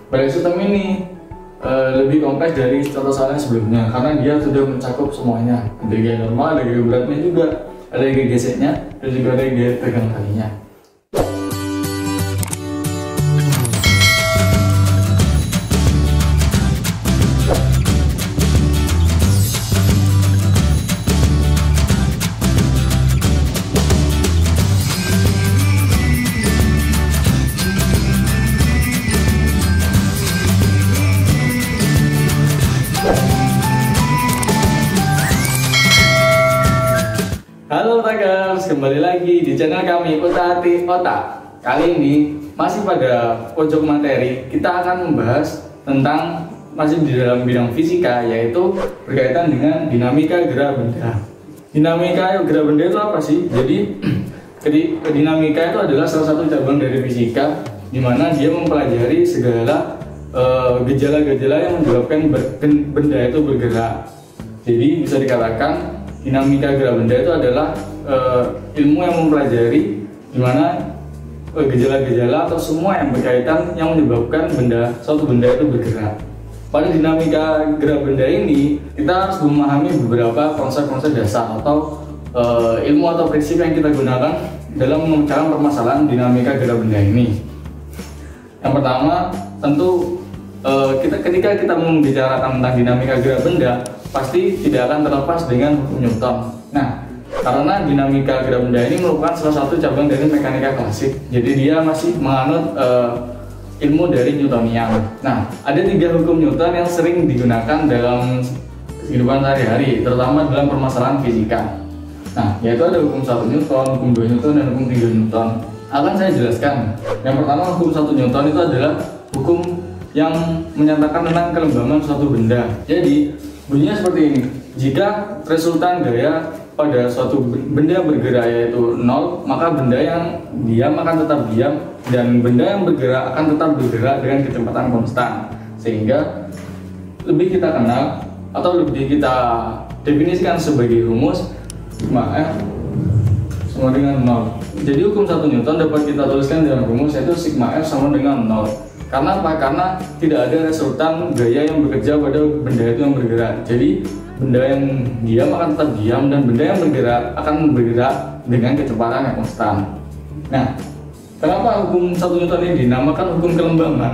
Balik sistem ini lebih kompleks dari contoh soal yang sebelumnya karena dia sudah mencakup semuanya. Ada gaya normal, ada gaya beratnya juga, ada gaya geseknya, dan juga ada gaya pegang talinya. Halo Otakers, kembali lagi di channel kami Utahati Otak. Kali ini masih pada pojok materi, kita akan membahas tentang masih di dalam bidang fisika, yaitu berkaitan dengan dinamika gerak benda. Dinamika gerak benda itu apa sih? Jadi dinamika itu adalah salah satu cabang dari fisika, di mana dia mempelajari segala gejala-gejala yang menyebabkan benda itu bergerak. Jadi bisa dikatakan dinamika gerak benda itu adalah ilmu yang mempelajari di mana gejala-gejala atau semua yang berkaitan yang menyebabkan suatu benda itu bergerak. Pada dinamika gerak benda ini kita harus memahami beberapa konsep-konsep dasar atau ilmu atau prinsip yang kita gunakan dalam memecahkan permasalahan dinamika gerak benda ini. Yang pertama, tentu ketika kita membicarakan tentang dinamika gerak benda, pasti tidak akan terlepas dengan hukum Newton. Nah, karena dinamika gerak benda ini merupakan salah satu cabang dari mekanika klasik, jadi dia masih menganut ilmu dari Newtonian. Nah, ada 3 hukum Newton yang sering digunakan dalam kehidupan sehari-hari, terutama dalam permasalahan fisika. Nah, yaitu ada hukum 1 Newton, hukum 2 Newton, dan hukum 3 Newton. Akan saya jelaskan. Yang pertama, hukum 1 Newton itu adalah hukum yang menyatakan tentang kelembaman suatu benda. Jadi bunyinya seperti ini: jika resultan gaya pada suatu benda bergerak yaitu 0, maka benda yang diam akan tetap diam, dan benda yang bergerak akan tetap bergerak dengan kecepatan konstan. Sehingga lebih kita kenal atau lebih kita definisikan sebagai rumus sigma F sama dengan 0. Jadi hukum 1 Newton dapat kita tuliskan dalam rumus, yaitu sigma F sama dengan 0. Karena apa? Karena tidak ada resultan gaya yang bekerja pada benda itu yang bergerak. Jadi benda yang diam akan tetap diam, dan benda yang bergerak akan bergerak dengan kecepatan yang konstan. Nah, kenapa hukum 1 Newton ini dinamakan hukum kelembaman?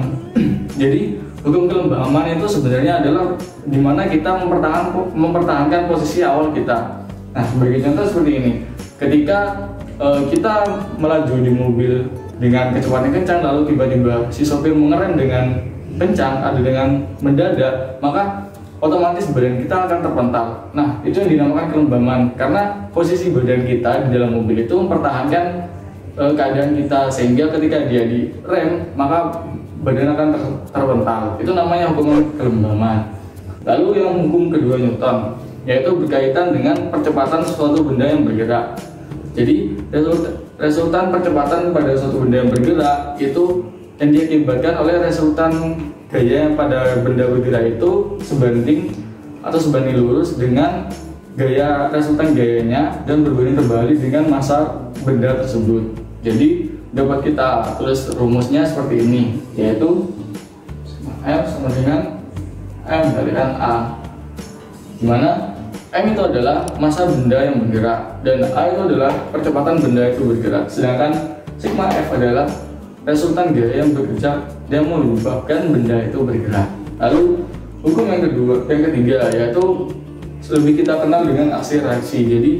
Jadi hukum kelembaman itu sebenarnya adalah dimana kita mempertahankan posisi awal kita. Nah, sebagai contoh seperti ini: ketika kita melaju di mobil dengan kecepatan kencang, lalu tiba-tiba si sopir mengerem dengan kencang atau dengan mendadak, maka otomatis badan kita akan terpental. Nah, itu yang dinamakan kelembaman, karena posisi badan kita di dalam mobil itu mempertahankan keadaan kita, sehingga ketika dia direm maka badan akan terpental. Itu namanya hukum kelembaman. Lalu yang hukum kedua Newton, yaitu berkaitan dengan percepatan suatu benda yang bergerak. Jadi resultan percepatan pada suatu benda yang bergerak itu yang diakibatkan oleh resultan gaya yang pada benda bergerak itu sebanding lurus dengan gaya resultan gayanya, dan berbanding terbalik dengan massa benda tersebut. Jadi dapat kita tulis rumusnya seperti ini, yaitu F sama dengan M kalikan A, dimana M itu adalah massa benda yang bergerak, dan A itu adalah percepatan benda itu bergerak. Sedangkan sigma F adalah resultan gaya yang bekerja yang menyebabkan benda itu bergerak. Lalu hukum yang ketiga yaitu lebih kita kenal dengan aksi reaksi. Jadi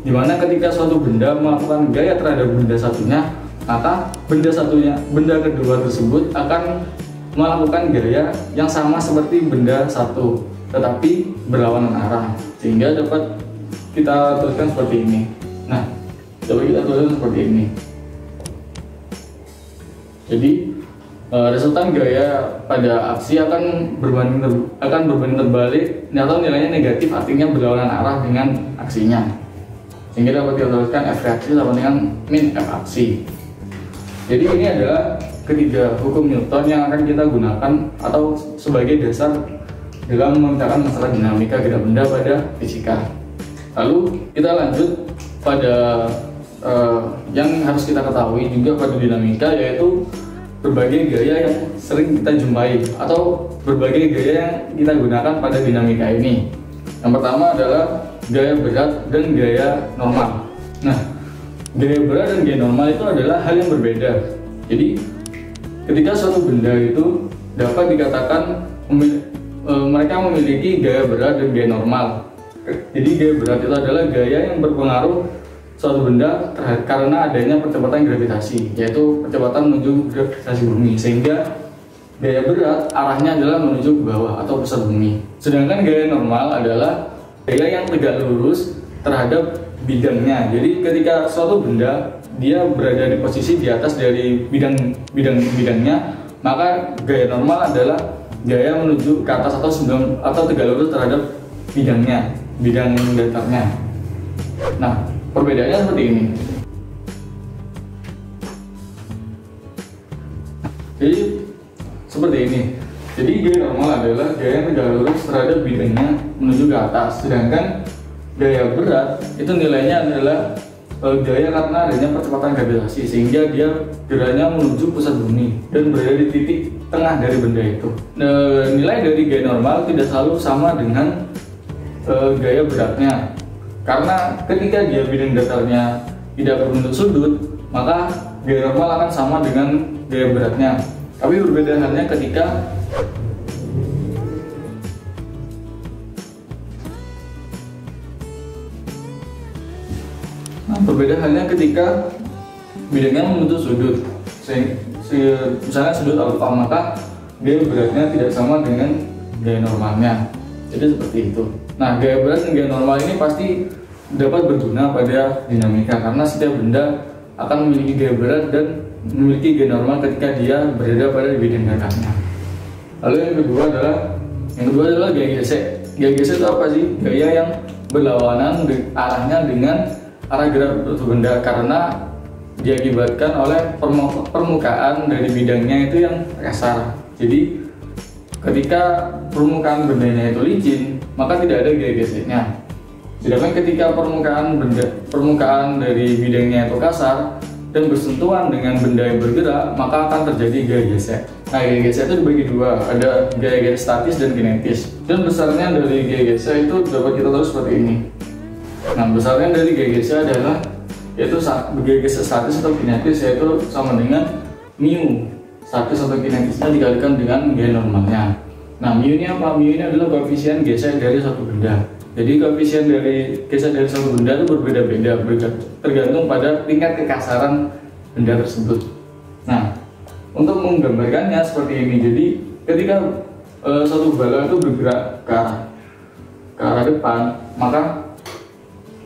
dimana ketika suatu benda melakukan gaya terhadap benda satunya, maka benda kedua tersebut akan melakukan gaya yang sama seperti benda satu, tetapi berlawanan arah, sehingga dapat kita tuliskan seperti ini. Nah, dapat kita tuliskan seperti ini. Jadi resultan gaya pada aksi akan berbanding terbalik atau nilainya negatif, artinya berlawanan arah dengan aksinya, sehingga dapat kita tuliskan F reaksi sama dengan min F aksi. Jadi ini adalah ketiga hukum Newton yang akan kita gunakan atau sebagai dasar dalam memecahkan masalah dinamika gerak benda pada fisika. Lalu kita lanjut pada yang harus kita ketahui juga pada dinamika, yaitu berbagai gaya yang sering kita jumpai atau berbagai gaya yang kita gunakan pada dinamika ini. Yang pertama adalah gaya berat dan gaya normal. Nah, gaya berat dan gaya normal itu adalah hal yang berbeda. Jadi, ketika suatu benda itu dapat dikatakan mereka memiliki gaya berat dan gaya normal. Jadi, gaya berat itu adalah gaya yang berpengaruh suatu benda karena adanya percepatan gravitasi, yaitu percepatan menuju gravitasi bumi, sehingga gaya berat arahnya adalah menuju ke bawah atau pusat bumi. Sedangkan gaya normal adalah gaya yang tegak lurus terhadap bidangnya. Jadi ketika suatu benda dia berada di posisi di atas dari bidangnya, maka gaya normal adalah gaya menuju ke atas atau tegak lurus terhadap bidang datarnya. Nah, perbedaannya seperti ini. Jadi seperti ini. Jadi gaya normal adalah gaya yang tegak lurus terhadap bidangnya menuju ke atas. Sedangkan gaya berat itu nilainya adalah gaya karena adanya percepatan gravitasi, sehingga dia geranya menuju pusat bumi dan berada di titik tengah dari benda itu. Nilai dari gaya normal tidak selalu sama dengan gaya beratnya. Karena ketika dia bidang datarnya tidak berbentuk sudut, maka gaya normal akan sama dengan gaya beratnya. Tapi berbeda halnya ketika bidangnya membentuk sudut. Misalnya sudut alfa, maka gaya beratnya tidak sama dengan gaya normalnya. Jadi seperti itu. Nah, gaya berat dan gaya normal ini pasti dapat berguna pada dinamika karena setiap benda akan memiliki gaya berat dan memiliki gaya normal ketika dia berada pada bidang datarnya. Lalu yang kedua adalah gaya gesek. Gaya gesek itu apa sih? Gaya yang berlawanan arahnya dengan arah gerak suatu benda karena diakibatkan oleh permukaan dari bidangnya itu yang kasar. Jadi ketika permukaan bendanya itu licin, maka tidak ada gaya geseknya. Sedangkan ketika permukaan dari bidangnya itu kasar dan bersentuhan dengan benda yang bergerak, maka akan terjadi gaya gesek. Nah, gaya gesek itu dibagi dua, ada gaya statis dan kinetis. Dan besarnya dari gaya gesek itu dapat kita tahu seperti ini. Nah, besarnya dari gaya gesek adalah yaitu gaya gesek statis atau kinetis, yaitu sama dengan mu statis atau kinetisnya dikalikan dengan gaya normalnya. Nah, mu ini apa? Mu ini adalah koefisien gesek dari suatu benda. Jadi koefisien dari gesek dari suatu benda itu berbeda-beda tergantung pada tingkat kekasaran benda tersebut. Nah, untuk menggambarkannya seperti ini. Jadi ketika suatu bala itu bergerak ke arah depan, maka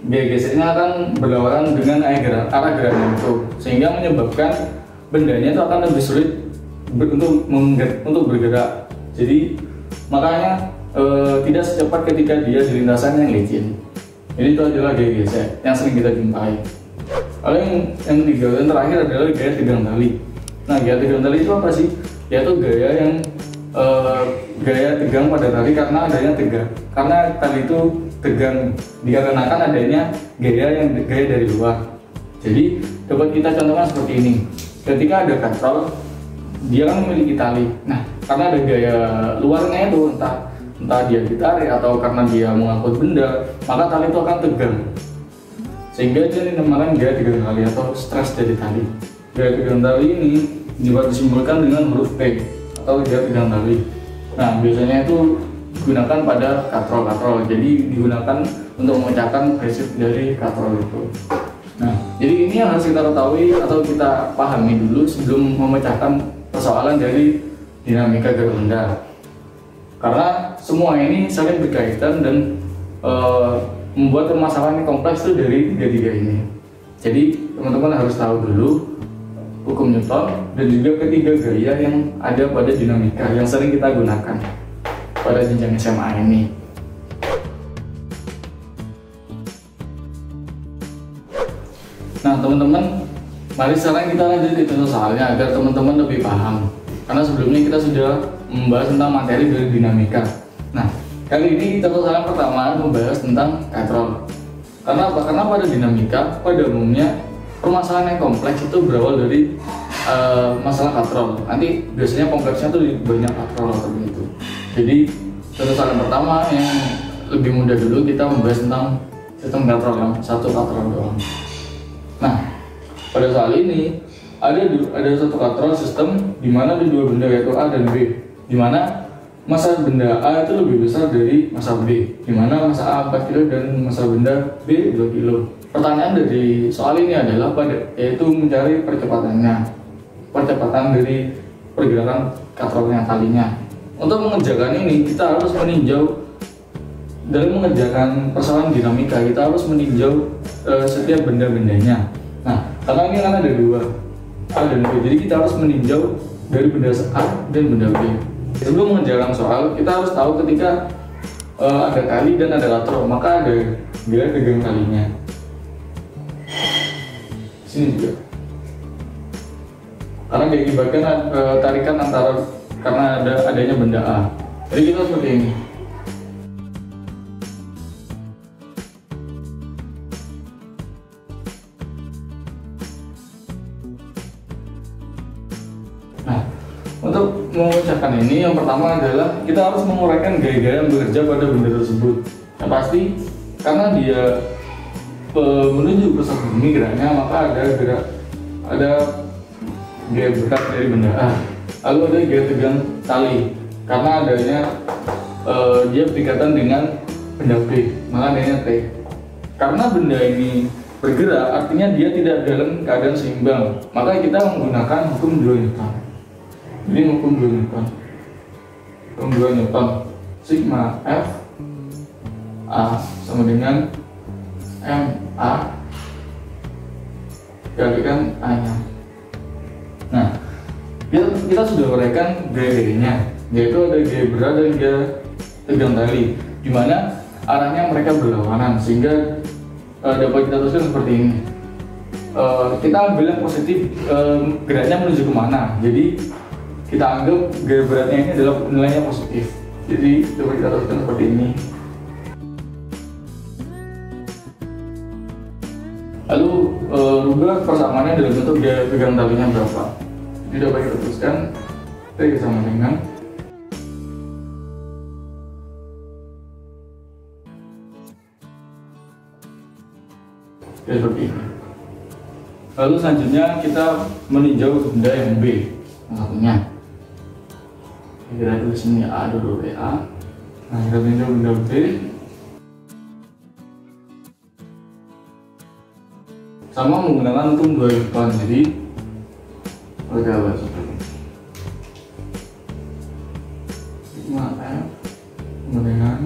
gaya geseknya akan berlawanan dengan arah geraknya itu, sehingga menyebabkan bendanya itu akan lebih sulit untuk bergerak. Jadi makanya tidak secepat ketika dia di lintasan yang licin. Jadi itu adalah gaya gesek yang sering kita jumpai. Lalu yang ketiga dan terakhir adalah gaya tegang tali. Nah, gaya tegang tali itu apa sih? Yaitu gaya yang gaya tegang pada tali karena adanya tegang. Karena tali itu tegang dikarenakan adanya gaya dari luar. Jadi dapat kita contohkan seperti ini. Ketika ada katrol, dia kan memiliki tali. Nah, karena ada gaya luarnya itu entah dia ditarik atau karena dia mengangkut benda, maka tali itu akan tegang, sehingga dia dinamakan gaya tegang tali atau stres dari tali. Gaya tegang tali ini dapat disimbolkan dengan huruf P atau gaya tegang tali. Nah, biasanya itu digunakan pada katrol. Jadi digunakan untuk memecahkan prinsip dari katrol itu. Nah, jadi ini yang harus kita ketahui atau kita pahami dulu sebelum memecahkan persoalan dari dinamika gerak benda. Karena semua ini saling berkaitan dan membuat permasalahan yang kompleks itu dari tiga ini. Jadi teman-teman harus tahu dulu hukum Newton dan juga ketiga gaya yang ada pada dinamika yang sering kita gunakan pada jenjang SMA ini. Nah, teman-teman, mari sekarang kita lanjut di contoh soalnya agar teman-teman lebih paham. Karena sebelumnya kita sudah membahas tentang materi dari dinamika. Nah, kali ini contoh soal pertama membahas tentang katrol. Karena apa? Karena pada dinamika pada umumnya permasalahan yang kompleks itu berawal dari masalah katrol. Nanti biasanya kompleksnya tuh banyak katrol atau begitu. Jadi saran pertama yang lebih mudah dulu, kita membahas tentang sistem katrol yang satu katrol doang. Nah, pada soal ini ada satu katrol sistem di mana ada dua benda yaitu A dan B, di mana massa benda A itu lebih besar dari massa B, di mana massa A 4 kilo dan massa benda B 2 kilo. Pertanyaan dari soal ini adalah yaitu mencari percepatan dari pergerakan katrolnya talinya. Untuk mengerjakan ini kita harus meninjau dalam mengerjakan persoalan dinamika, kita harus meninjau setiap benda-bendanya. Nah, karena ini kan ada dua A dan B, jadi kita harus meninjau dari benda A dan benda B. Sebelum mengerjakan soal, kita harus tahu ketika ada kali dan ada katrol, maka ada garis tegang kalinya. Sini juga. Karena diakibatkan tarikan karena adanya benda A. Jadi kita seperti ini. Nah, untuk mengucapkan ini, yang pertama adalah kita harus menguraikan gaya-gaya yang bekerja pada benda tersebut. Yang pasti, karena dia menuju pusat bumi geraknya, maka ada gaya berat dari benda A. Lalu ada gaya tegang tali, karena adanya dia berdekatan dengan benda B, maka adanya T. Karena benda ini bergerak, artinya dia tidak dalam keadaan seimbang, maka kita menggunakan hukum 2 Newton. Jadi hukum 2 Newton, sigma F A sama dengan MA kalikan A-nya. Nah, kita sudah uraikan gaya-gayanya, yaitu ada gaya berat dan gaya tegang tali, di mana arahnya mereka berlawanan, sehingga dapat kita tuliskan seperti ini. Kita ambil yang positif, geraknya menuju kemana, jadi kita anggap gaya beratnya ini adalah nilainya positif, jadi dapat kita tuliskan seperti ini. Lalu rubah persamaannya dalam bentuk gaya tegang talinya berapa. Jadi dapat kita tuliskan T sama dengan seperti ini. Lalu selanjutnya kita meninjau benda yang B, yang satunya. Kita tulis ini A dulu, A. Nah, kita tinjau benda B. Sama menggunakan hukum 2 Newton. Jadi kita bahas seperti ini. Sigma F dengan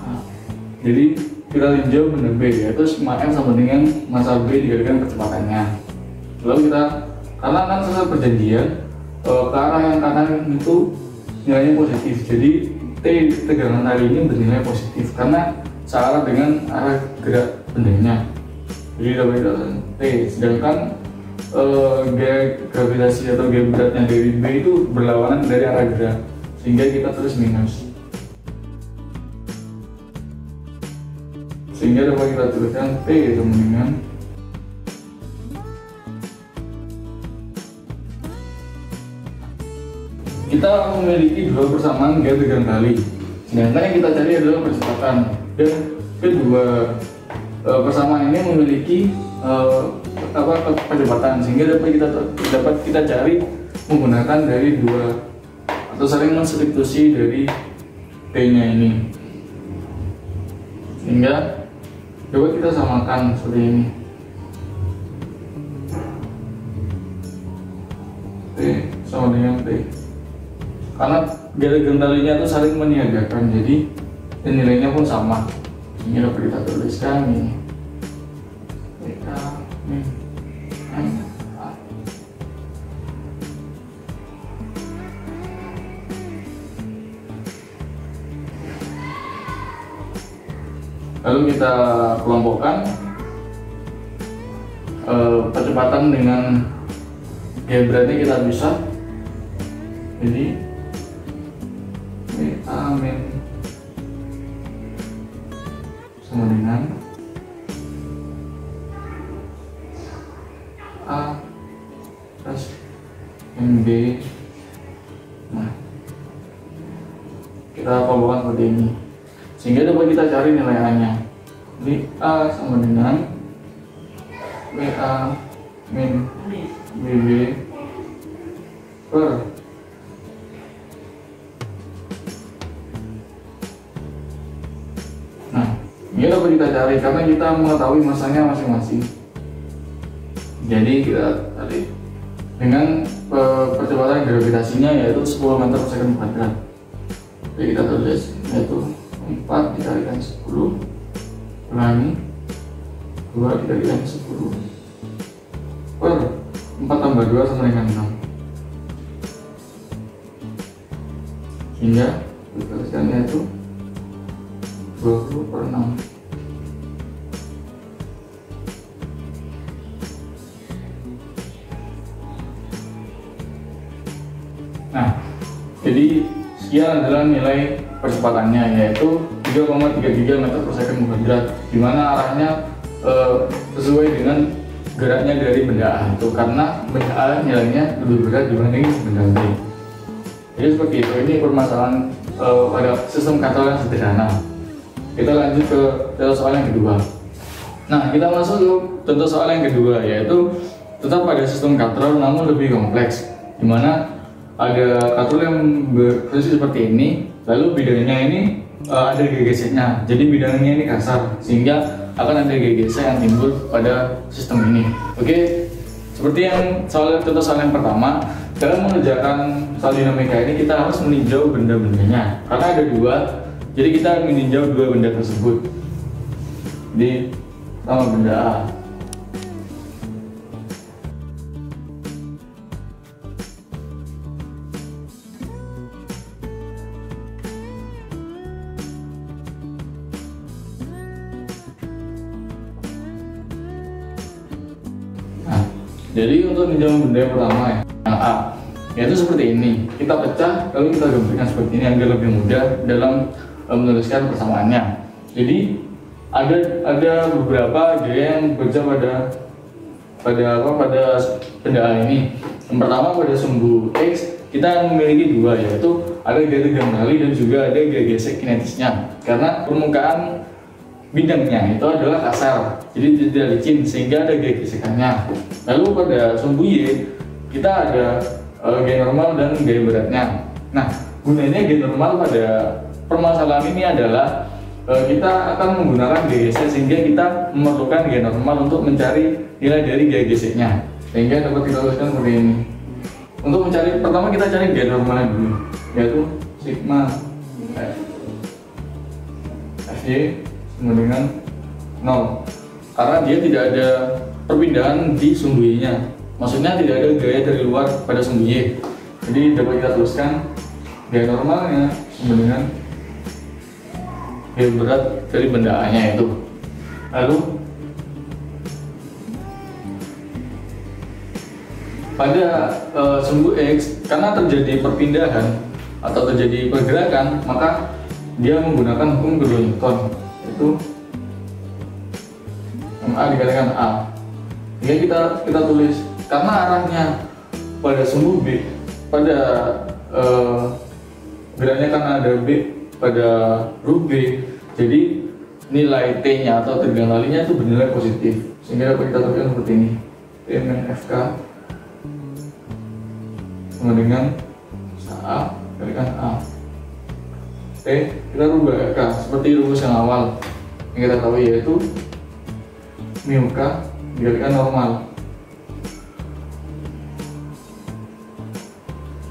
A. Jadi kita tinjau benda B, yaitu sigma F sama dengan massa B dikalikan kecepatannya. Lalu kita, karena kan sesuai perjanjian, ke arah yang kanan itu nilainya positif, jadi T tegangan tali ini bernilai positif karena searah dengan arah gerak bendanya. Jadi dapat kita T, sedangkan gaya gravitasi atau gaya beratnya dari B itu berlawanan dari arah gerak, sehingga kita tulis minus. Sehingga dapat kita tuliskan T sama dengan kita memiliki dua persamaan gaya tegang tali, sedangkan yang kita cari adalah percepatan, dan kedua persamaan ini memiliki percepatan, sehingga dapat kita cari menggunakan dari dua atau saling mensubstitusi dari T nya ini, sehingga dapat kita samakan seperti ini. T sama dengan T, karena gaya tegang talinya itu saling meniadakan, jadi nilainya pun sama. Ini dapat kita tuliskan ini lalu kita kelompokkan percepatan dengan gaya beratnya kita bisa, jadi amin sama dengan B. Nah, kita pembawakan seperti ini, sehingga dapat kita cari nilai A-nya. BA sama dengan BA min BB per ini dapat kita cari karena kita mengetahui masanya masing-masing. Jadi kita cari dengan percepatan gravitasinya yaitu 10 meter per second kuadrat. Jadi kita tulis yaitu 4 dikalikan 10 ulangi 2 dikalikan 10 per 4 tambah 2 sama dengan 6, hingga dituliskan yaitu 20 per 6. Nah, jadi sekian adalah nilai percepatannya, yaitu 3,33 meter per second kuadrat, dimana arahnya sesuai dengan geraknya dari benda A itu, karena benda A nilainya lebih berat dibanding benda B. Jadi seperti itu. Ini permasalahan pada sistem katrol yang sederhana. Kita lanjut ke contoh soal yang kedua. Nah, kita masuk ke contoh soal yang kedua, yaitu tetap pada sistem katrol namun lebih kompleks, dimana ada katrol yang berfungsi seperti ini, lalu bidangnya ini ada gegeseknya, jadi bidangnya ini kasar, sehingga akan ada gegesek yang timbul pada sistem ini. Oke, seperti yang contoh soal yang pertama, dalam mengerjakan soal dinamika ini kita harus meninjau benda-bendanya, karena ada dua, jadi kita meninjau dua benda tersebut. Di pertama benda A. Jadi untuk meninjau benda yang pertama yang A, yaitu seperti ini. Kita pecah lalu kita gambarkan seperti ini agar lebih mudah dalam menuliskan persamaannya. Jadi ada beberapa gaya yang bekerja pada benda A ini. Yang pertama pada sumbu X kita memiliki dua, yaitu ada gaya tegang tali dan juga ada gaya gesek kinetisnya. Karena permukaan bidangnya itu adalah kasar, jadi tidak licin, sehingga ada gaya gesekannya. Lalu pada sumbu Y kita ada gaya normal dan gaya beratnya. Nah, gunanya gaya normal pada permasalahan ini adalah kita akan menggunakan gaya gesek, sehingga kita memerlukan gaya normal untuk mencari nilai dari gaya geseknya, sehingga dapat kita tuliskan seperti ini. Untuk mencari, pertama kita cari gaya normalnya dulu, yaitu sigma Fy sama dengan 0, karena dia tidak ada perpindahan di sumbu Y-nya, maksudnya tidak ada gaya dari luar pada sumbu Y. Jadi dapat kita tuliskan gaya normalnya sama dengan gaya berat dari benda A-nya itu. Lalu pada sumbu X, karena terjadi perpindahan atau terjadi pergerakan, maka dia menggunakan hukum kedua Newton, yaitu MA dikalikan A. Jadi kita tulis, karena arahnya pada sumbu B, pada geraknya karena ada B pada rub B, jadi nilai T-nya atau tegang talinya itu bernilai positif, sehingga dapat kita tuliskan seperti ini. T min FK sama dengan A dikalikan A. T kita rubah K seperti rumus yang awal yang kita tahu, yaitu mu K dikalikan normal.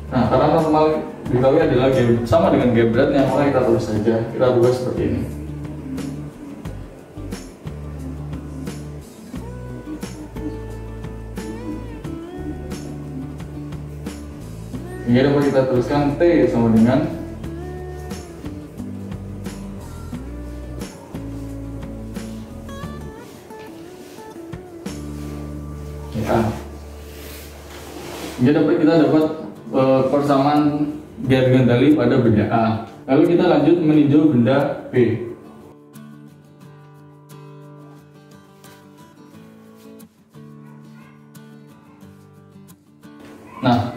Nah, karena normal diketahui adalah sama dengan gaya beratnya, maka kita tulis saja, kita rubah seperti ini. Ini dapat kita tuliskan T sama dengan ya. Ini kita dapat persamaan gaya tegang tali pada benda A. Lalu kita lanjut meninjau benda B. Nah,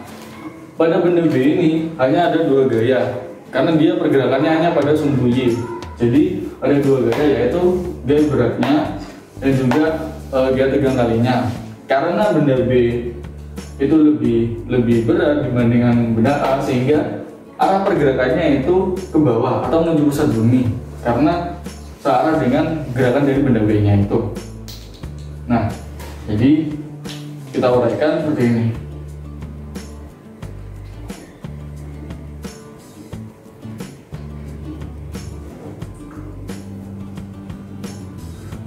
pada benda B ini hanya ada dua gaya, karena dia pergerakannya hanya pada sumbu Y. Jadi ada dua gaya, yaitu gaya beratnya dan juga gaya tegang talinya. Karena benda B itu lebih berat dibandingkan benda A, sehingga arah pergerakannya itu ke bawah atau menuju pusat bumi, karena searah dengan gerakan dari benda B-nya itu. Nah, jadi kita uraikan seperti ini.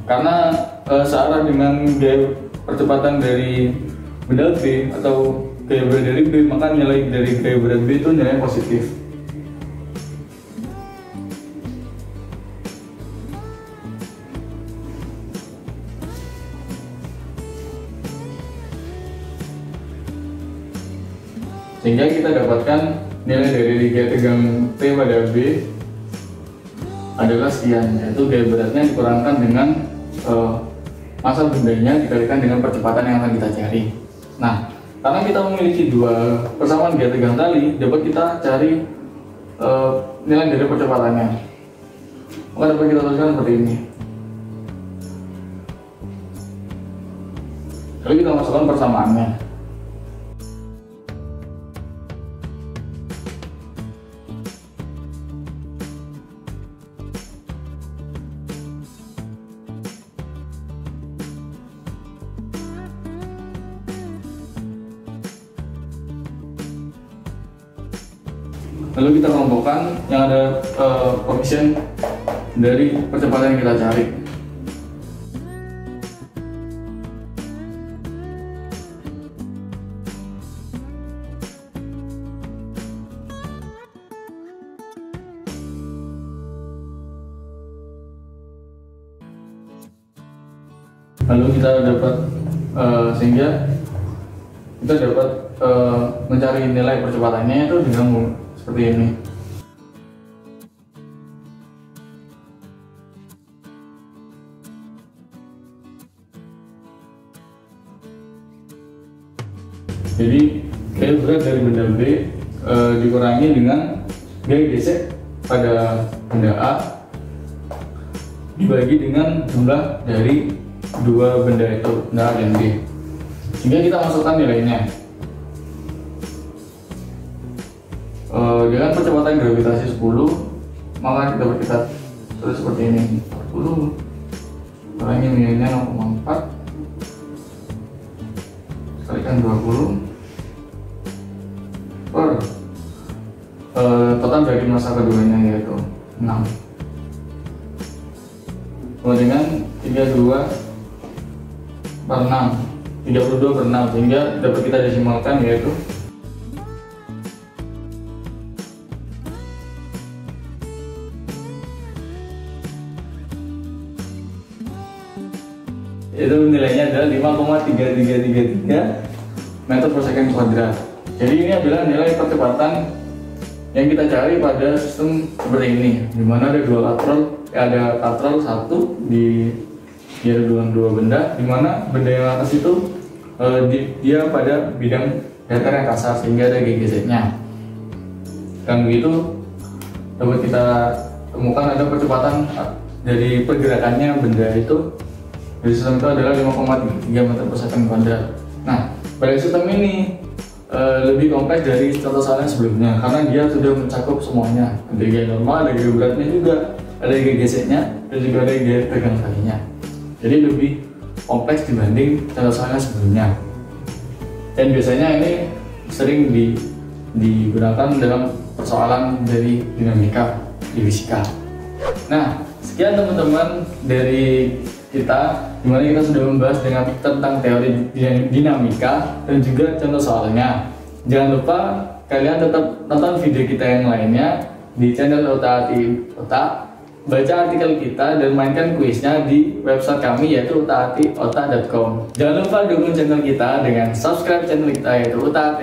Karena searah dengan gaya percepatan dari benda B atau gaya berat dari B, maka nilai dari gaya berat B itu nilai positif. Sehingga kita dapatkan nilai dari gaya tegang T pada B adalah sekian, yaitu gaya beratnya dikurangkan dengan massa bendanya dikalikan dengan percepatan yang akan kita cari. Nah, karena kita memiliki dua persamaan gaya tegang tali, dapat kita cari nilai dari percepatannya. Maka dapat kita tuliskan seperti ini. Lalu kita masukkan persamaannya. Lalu kita kelompokkan yang ada koefisien dari percepatan yang kita cari. Lalu kita dapat sehingga kita dapat mencari nilai percepatannya itu dengan seperti ini. Jadi gaya berat dari benda B dikurangi dengan gaya gesek pada benda A dibagi dengan jumlah dari dua benda itu, benda A dan B, sehingga kita masukkan nilainya. Dengan percepatan gravitasi 10, maka kita tulis seperti ini. 40 kurangi nilainya 0,4 kalikan 20 per total dari massa keduanya, yaitu 6. Dengan 32 per 6, 32 per 6, sehingga dapat kita desimalkan, yaitu nilainya adalah 5,3333 meter per second kuadrat. Jadi ini adalah nilai percepatan yang kita cari pada sistem seperti ini, dimana ada dua katrol, ada katrol satu di dia ada dua benda, dimana benda yang atas itu dia pada bidang datar yang kasar, sehingga ada GGZ-nya. Dan begitu dapat kita temukan ada percepatan dari pergerakannya benda itu dari sistem itu adalah 5,3 meter per second kuadrat. Nah, pada sistem ini lebih kompleks dari contoh soalnya sebelumnya, karena dia sudah mencakup semuanya. Ada gaya normal, ada gaya beratnya juga, ada gaya geseknya, dan juga ada gaya tegang talinya. Jadi lebih kompleks dibanding contoh soalnya sebelumnya. Dan biasanya ini sering digunakan dalam persoalan dari dinamika di fisika. Nah, sekian teman-teman dari kita, dimana kita sudah membahas tentang teori dinamika dan juga contoh soalnya. Jangan lupa kalian tetap nonton video kita yang lainnya di channel Otak, baca artikel kita dan mainkan kuisnya di website kami, yaitu otak.com. Jangan lupa dukung channel kita dengan subscribe channel kita, yaitu Otak,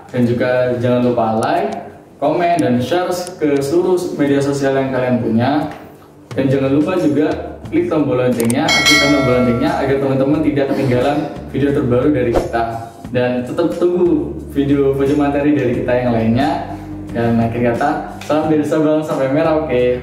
dan juga jangan lupa like, komen, dan share ke seluruh media sosial yang kalian punya. Dan jangan lupa juga klik tombol loncengnya, aktifkan tombol loncengnya agar teman-teman tidak ketinggalan video terbaru dari kita. Dan tetap tunggu video pojok materi dari kita yang lainnya. Dan akhir kata, salam dari Sabang sampai merah, oke.